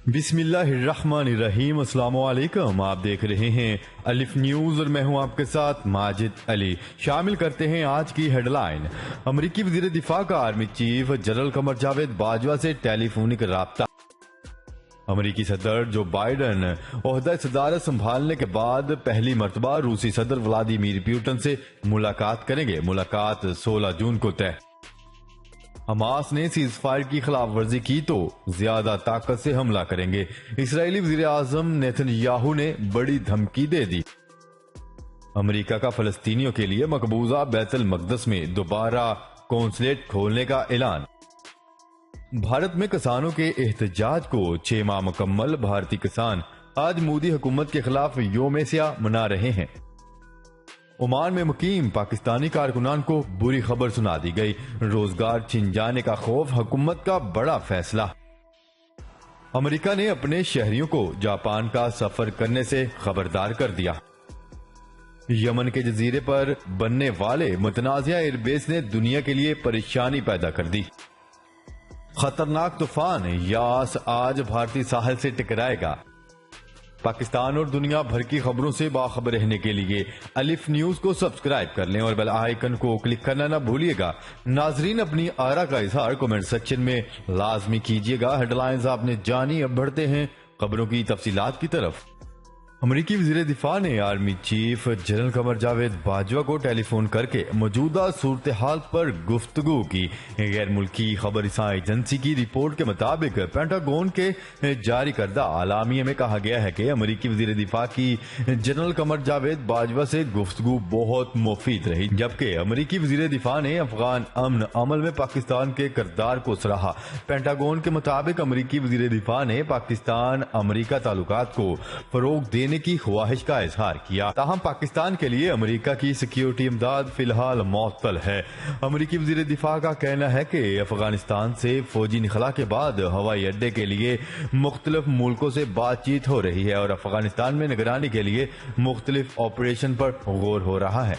بسم اللہ الرحمن الرحیم۔ السلام علیکم، آپ دیکھ رہے ہیں الف نیوز اور میں ہوں آپ کے ساتھ ماجد علی۔ شامل کرتے ہیں آج کی ہیڈ لائن۔ امریکی وزیر دفاع کا army chief general Qamar Javed Bajwa سے ٹیلی فونک رابطہ۔ امریکی صدر جو بائیڈن عہدہ صدارت سنبھالنے کے بعد پہلی مرتبہ روسی صدر ولادیمیر پوٹن سے ملاقات کریں گے۔ ملاقات 16 جون کو طے۔ حماس نے سیز فائر کی خلاف ورزی کی تو زیادہ طاقت سے حملہ کریں گے۔ اسرائیلی وزیر اعظم نیتن یاہو نے بڑی دھمکی دے دی۔ امریکہ کا فلسطینیوں کے لیے مقبوضہ بیت المقدس میں دوبارہ قونصلیٹ کھولنے کا اعلان۔ بھارت میں کسانوں کے احتجاج کو 6 ماہ مکمل۔ بھارتی کسان آج مودی حکومت کے خلاف یوم سیاہ منا رہے ہیں۔ عمان میں مقیم پاکستانی کارکنان کو بری خبر سنا دی گئی۔ روزگار چھن جانے کا خوف، حکومت کا بڑا فیصلہ۔ امریکہ نے اپنے شہریوں کو جاپان کا سفر کرنے سے خبردار کر دیا۔ یمن کے جزیرے پر بننے والے متنازعہ ایئر بیس نے دنیا کے لیے پریشانی پیدا کر دی۔ خطرناک طوفان یاس آج بھارتی ساحل سے ٹکرائے گا۔ پاکستان اور دنیا بھر کی خبروں سے باخبر رہنے کے لیے الف نیوز کو سبسکرائب کر لیں اور بیل آئیکن کو کلک کرنا نہ بھولیے گا۔ ناظرین، اپنی آرا کا اظہار کمنٹ سیکشن میں لازمی کیجیے گا۔ ہیڈ لائنز آپ نے جانی، اب بڑھتے ہیں خبروں کی تفصیلات کی طرف۔ امریکی وزیر دفاع نے army chief general Qamar Javed Bajwa کو ٹیلی فون کر کے موجودہ صورتحال پر گفتگو کی۔ غیر ملکی خبر رساں ایجنسی کی رپورٹ کے مطابق پینٹاگون کے جاری کردہ اعلامیے میں کہا گیا ہے کہ امریکی وزیر دفاع کی جنرل قمر جاوید باجوہ سے گفتگو بہت مفید رہی، جبکہ امریکی وزیر دفاع نے افغان امن عمل میں پاکستان کے کردار کو سراہا۔ پینٹاگون کے مطابق امریکی وزیر دفاع نے پاکستان امریکہ تعلقات کو فروغ دینے کی خواہش کا اظہار کیا، تاہم پاکستان کے لیے امریکہ کی سیکیورٹی امداد فی الحال معطل ہے۔ امریکی وزیر دفاع کا کہنا ہے کہ افغانستان سے فوجی انخلا کے بعد ہوائی اڈے کے لیے مختلف ملکوں سے بات چیت ہو رہی ہے اور افغانستان میں نگرانی کے لیے مختلف آپریشن پر غور ہو رہا ہے۔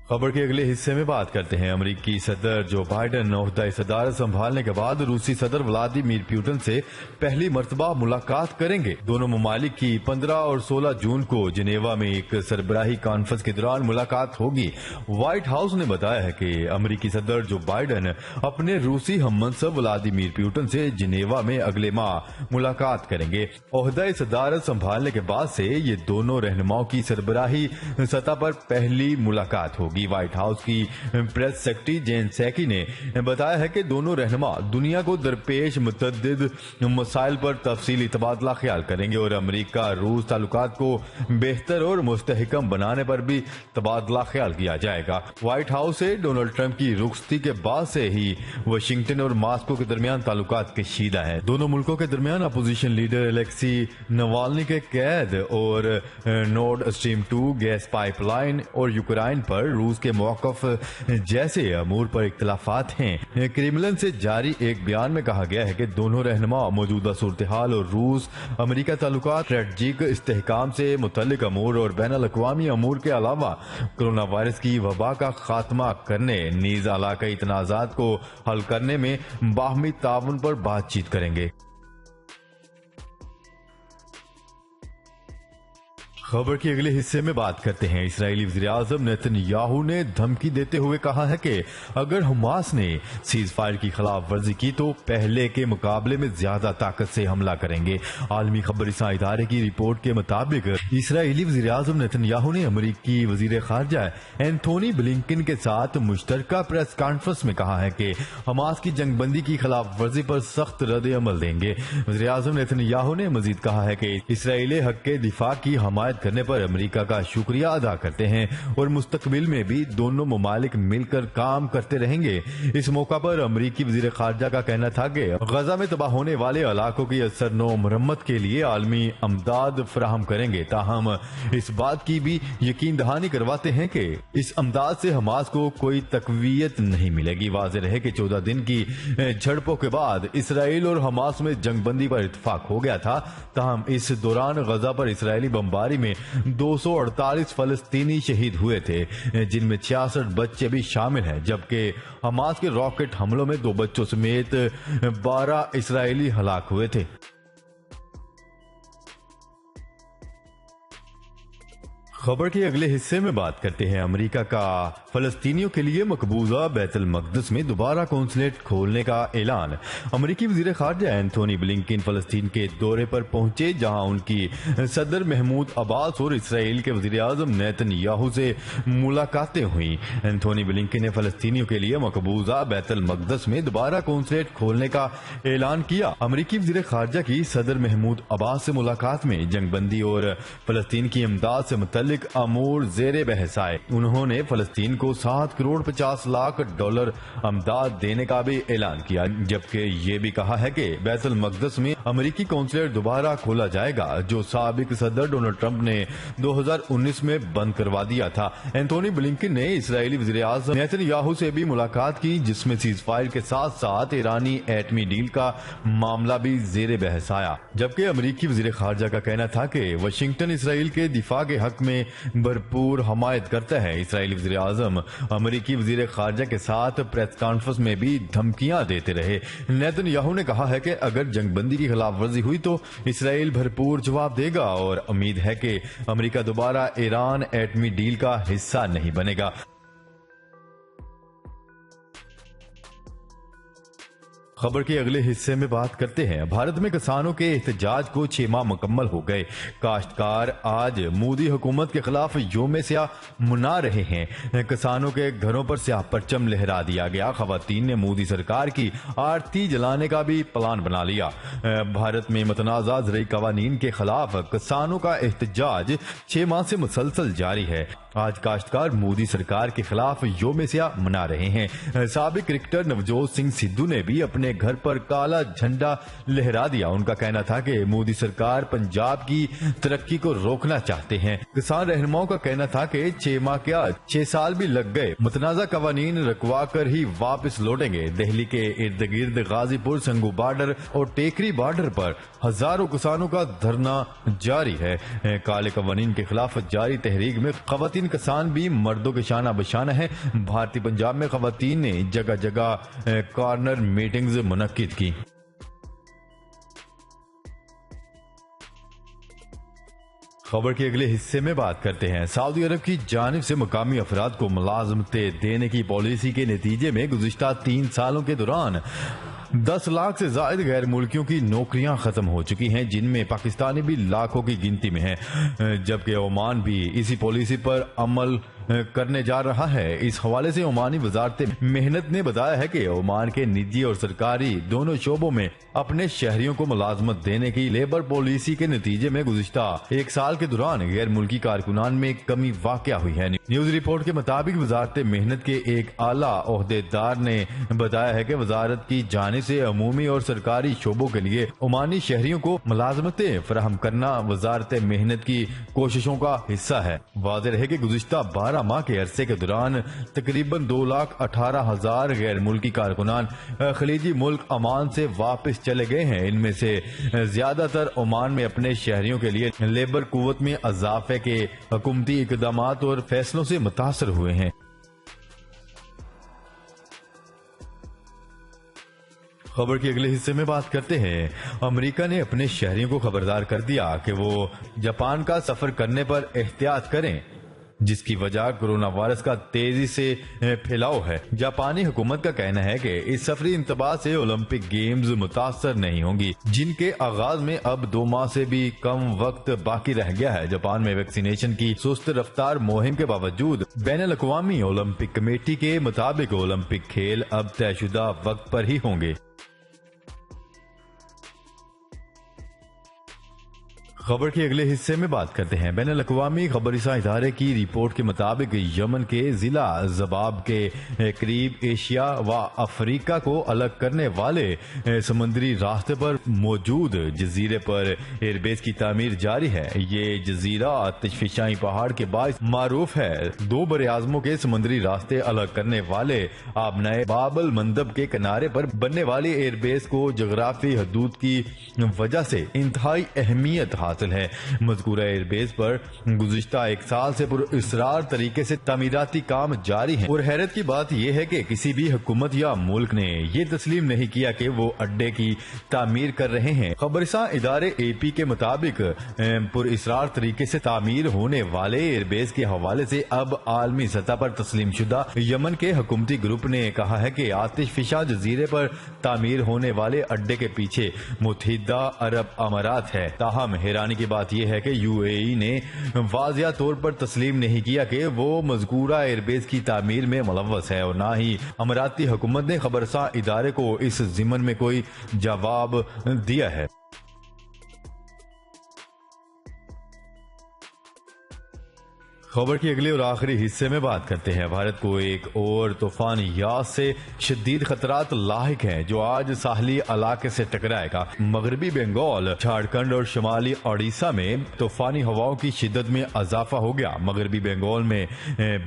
خبر کے اگلے حصے میں بات کرتے ہیں۔ امریکی صدر جو بائیڈن عہدہ صدارت سنبھالنے کے بعد روسی صدر ولادیمیر پوٹن سے پہلی مرتبہ ملاقات کریں گے۔ دونوں ممالک کی 15 اور 16 جون کو جنیوا میں ایک سربراہی کانفرنس کے دوران ملاقات ہوگی۔ وائٹ ہاؤس نے بتایا ہے کہ امریکی صدر جو بائیڈن اپنے روسی ہم منصب ولادیمیر پوٹن سے جنیوا میں اگلے ماہ ملاقات کریں گے۔ عہدہ صدارت سنبھالنے کے بعد سے یہ دونوں رہنماؤں کی سربراہی سطح پر پہلی ملاقات ہوگی۔ وائٹ ہاؤس کی پریس سیکرٹری جین سیکی نے بتایا ہے کہ دونوں رہنما دنیا کو درپیش متعدد مسائل پر تفصیلی تبادلہ خیال کریں گے اور امریکہ روس تعلقات کو بہتر اور مستحکم بنانے پر بھی تبادلہ خیال کیا جائے گا۔ وائٹ ہاؤس سے ڈونلڈ ٹرمپ کی رخصتی کے بعد سے ہی واشنگٹن اور ماسکو کے درمیان تعلقات کشیدہ ہیں۔ دونوں ملکوں کے درمیان اپوزیشن لیڈر الیکسی نوالنی کے قید اور Nord Stream 2 gas pipeline اور یوکرائن پر روس کے موقف جیسے امور پر اختلافات ہیں۔ کریملن سے جاری ایک بیان میں کہا گیا ہے کہ دونوں رہنما موجودہ صورتحال اور روس امریکہ تعلقات، اسٹریٹجک استحکام سے متعلق امور اور بین الاقوامی امور کے علاوہ کرونا وائرس کی وبا کا خاتمہ کرنے نیز علاقائی تنازعات کو حل کرنے میں باہمی تعاون پر بات چیت کریں گے۔ خبر کے اگلے حصے میں بات کرتے ہیں۔ اسرائیلی وزیر اعظم نیتن یاہو نے دھمکی دیتے ہوئے کہا ہے کہ اگر حماس نے سیز فائر کی خلاف ورزی کی تو پہلے کے مقابلے میں زیادہ طاقت سے حملہ کریں گے۔ عالمی خبر رساں ادارے کی رپورٹ کے مطابق اسرائیلی وزیر اعظم نیتن یاہو نے امریکی وزیر خارجہ اینتھونی بلنکن کے ساتھ مشترکہ پریس کانفرنس میں کہا ہے کہ حماس کی جنگ بندی کی خلاف ورزی پر سخت رد عمل دیں گے۔ وزیر اعظم نیتن یاہو نے مزید کہا ہے کہ اسرائیل حق کے دفاع کی حمایت کرنے پر امریکہ کا شکریہ ادا کرتے ہیں اور مستقبل میں بھی دونوں ممالک مل کر کام کرتے رہیں گے۔ اس موقع پر امریکی وزیر خارجہ کا کہنا تھا کہ غزہ میں تباہ ہونے والے علاقوں کی اثر نو مرمت کے لیے عالمی امداد فراہم کریں گے، تاہم اس بات کی بھی یقین دہانی کرواتے ہیں کہ اس امداد سے حماس کو کوئی تقویت نہیں ملے گی۔ واضح رہے کہ 14 دن کی جھڑپوں کے بعد اسرائیل اور حماس میں جنگ بندی پر اتفاق ہو گیا تھا، تاہم اس دوران غزہ پر اسرائیلی بمباری میں میں 248 فلسطینی شہید ہوئے تھے، جن میں 66 بچے بھی شامل ہیں، جبکہ حماس کے راکٹ حملوں میں 2 بچوں سمیت 12 اسرائیلی ہلاک ہوئے تھے۔ خبر کے اگلے حصے میں بات کرتے ہیں امریکہ کا فلسطینیوں کے لیے مقبوضہ بیت المقدس میں دوبارہ قونصلیٹ کھولنے کا اعلان۔ امریکی وزیر خارجہ اینتھونی بلنکن فلسطین کے دورے پر پہنچے، جہاں ان کی صدر محمود عباس اور اسرائیل کے وزیر اعظم نیتن یاہو سے ملاقاتیں ہوئیں۔ اینتھونی بلنکن نے فلسطینیوں کے لیے مقبوضہ بیت المقدس میں دوبارہ قونصلیٹ کھولنے کا اعلان کیا۔ امریکی وزیر خارجہ کی صدر محمود عباس سے ملاقات میں جنگ بندی اور فلسطین کی امداد سے متعلق امور زیر بحث آئے۔ انہوں نے فلسطین کو 7 کروڑ 50 لاکھ ڈالر امداد دینے کا بھی اعلان کیا، جبکہ یہ بھی کہا ہے کہ بیت المقدس میں امریکی قونصلیٹ دوبارہ کھولا جائے گا، جو سابق صدر ڈونلڈ ٹرمپ نے 2019 میں بند کروا دیا تھا۔ اینتھونی بلنکن نے اسرائیلی وزیر اعظم نیتن یاہو سے بھی ملاقات کی، جس میں سیز فائر کے ساتھ ساتھ ایرانی ایٹمی ڈیل کا معاملہ بھی زیر بحث آیا، جبکہ امریکی وزیر خارجہ کا کہنا تھا کہ واشنگٹن اسرائیل کے دفاع کے حق میں بھرپور حمایت کرتا ہے۔ اسرائیلی وزیر اعظم امریکی وزیر خارجہ کے ساتھ پریس کانفرنس میں بھی دھمکیاں دیتے رہے۔ نیتن یاہو نے کہا ہے کہ اگر جنگ بندی کی خلاف ورزی ہوئی تو اسرائیل بھرپور جواب دے گا، اور امید ہے کہ امریکہ دوبارہ ایران ایٹمی ڈیل کا حصہ نہیں بنے گا۔ خبر کے اگلے حصے میں بات کرتے ہیں بھارت میں کسانوں کے احتجاج کو 6 ماہ مکمل ہو گئے۔ کاشتکار آج مودی حکومت کے خلاف یوم سیاہ منا رہے ہیں۔ کسانوں کے گھروں پر سیاہ پرچم لہرا دیا گیا۔ خواتین نے مودی سرکار کی آرتی جلانے کا بھی پلان بنا لیا۔ بھارت میں متنازع زرعی قوانین کے خلاف کسانوں کا احتجاج 6 ماہ سے مسلسل جاری ہے۔ آج کاشتکار مودی سرکار کے خلاف یوم سیاہ منا رہے ہیں۔ سابق کرکٹر نوجوت سنگھ سدھو نے بھی اپنے گھر پر کالا جھنڈا لہرا دیا۔ ان کا کہنا تھا کہ مودی سرکار پنجاب کی ترقی کو روکنا چاہتے ہیں۔ کسان رہنماؤں کا کہنا تھا کہ 6 ماہ کیا 6 سال بھی لگ گئے، متنازع قوانین رکوا کر ہی واپس لوٹیں گے۔ دہلی کے ارد گرد غازی پور سنگھو بارڈر اور ٹیکری بارڈر پر ہزاروں کسانوں کا دھرنا جاری ہے۔ کالے قوانین کے خلاف جاری تحریک میں خواتین کسان بھی مردوں کے شانہ بشانہ ہیں۔ بھارتی پنجاب میں خواتین نے جگہ جگہ کارنر میٹنگز منعقد کی۔ خبر کے اگلے حصے میں بات کرتے ہیں سعودی عرب کی جانب سے مقامی افراد کو ملازمتیں دینے کی پالیسی کے نتیجے میں گزشتہ 3 سالوں کے دوران 10 لاکھ سے زائد غیر ملکیوں کی نوکریاں ختم ہو چکی ہیں، جن میں پاکستانی بھی لاکھوں کی گنتی میں ہیں، جبکہ عمان بھی اسی پالیسی پر عمل کرنے جا رہا ہے۔ اس حوالے سے عمانی وزارت محنت نے بتایا ہے کہ عمان کے نجی اور سرکاری دونوں شعبوں میں اپنے شہریوں کو ملازمت دینے کی لیبر پالیسی کے نتیجے میں گزشتہ 1 سال کے دوران غیر ملکی کارکنان میں کمی واقع ہوئی ہے۔ نیوز رپورٹ کے مطابق وزارت محنت کے ایک اعلیٰ عہدیدار نے بتایا ہے کہ وزارت کی جانب سے عمومی اور سرکاری شعبوں کے لیے عمانی شہریوں کو ملازمتیں فراہم کرنا وزارت محنت کی کوششوں کا حصہ ہے۔ واضح ہے کہ گزشتہ 12 ماہ کے عرصے کے دوران تقریباً 2,18,000 غیر ملکی کارکنان خلیجی ملک عمان سے واپس چلے گئے ہیں۔ ان میں سے زیادہ تر عمان میں اپنے شہریوں کے لیے لیبر قوت میں اضافے کے حکومتی اقدامات اور فیصلوں سے متاثر ہوئے ہیں۔ خبر کے اگلے حصے میں بات کرتے ہیں امریکہ نے اپنے شہریوں کو خبردار کر دیا کہ وہ جاپان کا سفر کرنے پر احتیاط کریں، جس کی وجہ کورونا وائرس کا تیزی سے پھیلاؤ ہے۔ جاپانی حکومت کا کہنا ہے کہ اس سفری انتباہ سے اولمپک گیمز متاثر نہیں ہوں گی، جن کے آغاز میں اب 2 ماہ سے بھی کم وقت باقی رہ گیا ہے۔ جاپان میں ویکسینیشن کی سست رفتار مہم کے باوجود بین الاقوامی اولمپک کمیٹی کے مطابق اولمپک کھیل اب طے شدہ وقت پر ہی ہوں گے۔ خبر کے اگلے حصے میں بات کرتے ہیں بین الاقوامی خبررساں ادارے کی رپورٹ کے مطابق یمن کے ضلع زباب کے قریب ایشیا و افریقہ کو الگ کرنے والے سمندری راستے پر موجود جزیرے پر ایئر بیس کی تعمیر جاری ہے۔ یہ جزیرہ آتش فشاں پہاڑ کے باعث معروف ہے۔ 2 براعظموں کے سمندری راستے الگ کرنے والے آبنائے باب المندب کے کنارے پر بننے والی ایئر بیس کو جغرافی حدود کی وجہ سے انتہائی اہمیت حاصل حاصل ہے۔ مذکورہ ایئر بیس پر گزشتہ ایک سال سے پراسرار طریقے سے تعمیراتی کام جاری ہیں اور حیرت کی بات یہ ہے کہ کسی بھی حکومت یا ملک نے یہ تسلیم نہیں کیا کہ وہ اڈے کی تعمیر کر رہے ہیں۔ خبررساں ادارے اے پی کے مطابق پراسرار طریقے سے تعمیر ہونے والے ایئر بیس کے حوالے سے اب عالمی سطح پر تسلیم شدہ یمن کے حکومتی گروپ نے کہا ہے کہ آتش فشاں جزیرے پر تعمیر ہونے والے اڈے کے پیچھے متحدہ عرب امارات ہے۔ تاہم حیرانی کی بات یہ ہے کہ یو اے ای نے واضح طور پر تسلیم نہیں کیا کہ وہ مذکورہ ایئر بیس کی تعمیر میں ملوث ہے اور نہ ہی اماراتی حکومت نے خبررساں ادارے کو اس ضمن میں کوئی جواب دیا ہے۔ خبر کی اگلے اور آخری حصے میں بات کرتے ہیں۔ بھارت کو ایک اور طوفان یاس سے شدید خطرات لاحق ہیں جو آج ساحلی علاقے سے ٹکرائے گا۔ مغربی بنگال، جھارکھنڈ اور شمالی اڑیسہ میں طوفانی ہواؤں کی شدت میں اضافہ ہو گیا۔ مغربی بنگال میں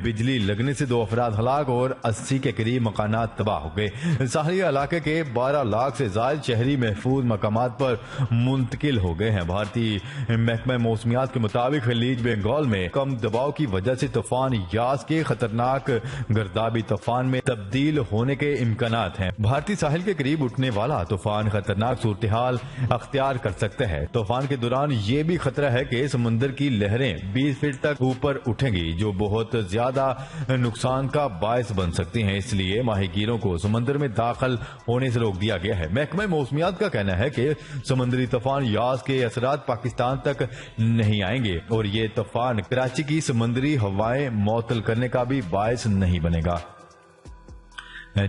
بجلی لگنے سے 2 افراد ہلاک اور 80 کے قریب مکانات تباہ ہو گئے۔ ساحلی علاقے کے 12 لاکھ سے زائد شہری محفوظ مقامات پر منتقل ہو گئے ہیں۔ بھارتی محکمہ موسمیات کے مطابق خلیج بنگال میں کم دباؤ کی وجہ سے طوفان یاس کے خطرناک گردابی طوفان میں تبدیل ہونے کے امکانات ہیں۔ بھارتی ساحل کے قریب اٹھنے والا طوفان خطرناک صورتحال اختیار کر سکتا ہے۔ طوفان کے دوران یہ بھی خطرہ ہے کہ سمندر کی لہریں 20 فٹ تک اوپر اٹھیں گی جو بہت زیادہ نقصان کا باعث بن سکتی ہیں، اس لیے ماہی گیروں کو سمندر میں داخل ہونے سے روک دیا گیا ہے۔ محکمہ موسمیات کا کہنا ہے کہ سمندری طوفان یاس کے اثرات پاکستان تک نہیں آئیں گے اور یہ طوفان کراچی کی سمندری ہوائیں معطل کرنے کا بھی باعث نہیں بنے گا۔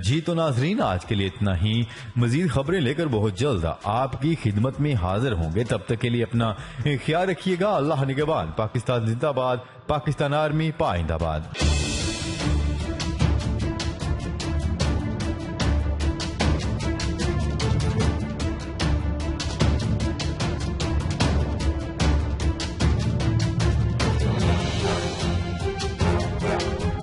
جی تو ناظرین، آج کے لیے اتنا ہی۔ مزید خبریں لے کر بہت جلد آپ کی خدمت میں حاضر ہوں گے، تب تک کے لیے اپنا خیال رکھیے گا۔ اللہ نگہبان۔ پاکستان زندہ باد، پاکستان آرمی پائندہ باد۔